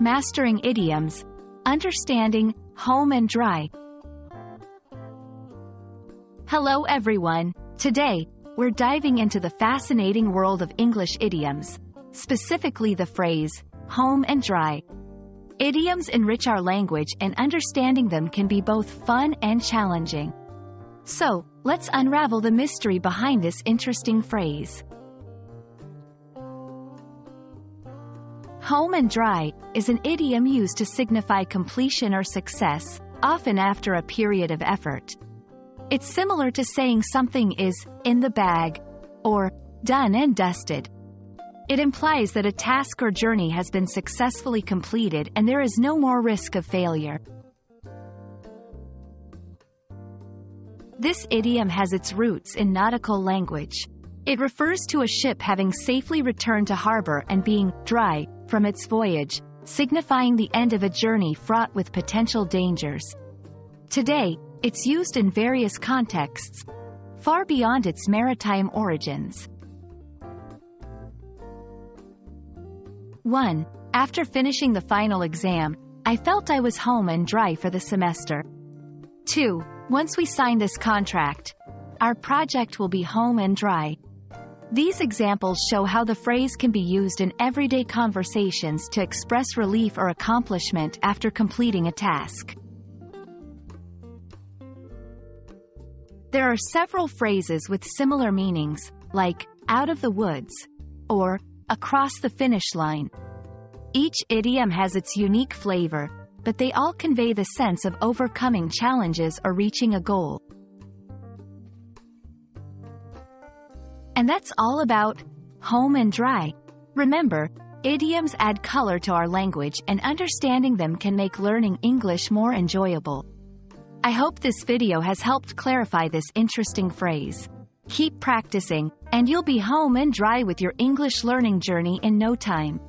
Mastering idioms. Understanding home and dry. Hello everyone. Today, we're diving into the fascinating world of English idioms, specifically the phrase, home and dry. Idioms enrich our language and understanding them can be both fun and challenging. So, let's unravel the mystery behind this interesting phrase. Home and dry is an idiom used to signify completion or success, often after a period of effort. It's similar to saying something is in the bag or done and dusted. It implies that a task or journey has been successfully completed and there is no more risk of failure. This idiom has its roots in nautical language. It refers to a ship having safely returned to harbor and being dry from its voyage, signifying the end of a journey fraught with potential dangers. Today, it's used in various contexts, far beyond its maritime origins. 1. After finishing the final exam, I felt I was home and dry for the semester. 2. Once we sign this contract, our project will be home and dry. These examples show how the phrase can be used in everyday conversations to express relief or accomplishment after completing a task. There are several phrases with similar meanings, like out of the woods or across the finish line. Each idiom has its unique flavor, but they all convey the sense of overcoming challenges or reaching a goal. And that's all about home and dry. Remember, idioms add color to our language and understanding them can make learning English more enjoyable. I hope this video has helped clarify this interesting phrase. Keep practicing, and you'll be home and dry with your English learning journey in no time.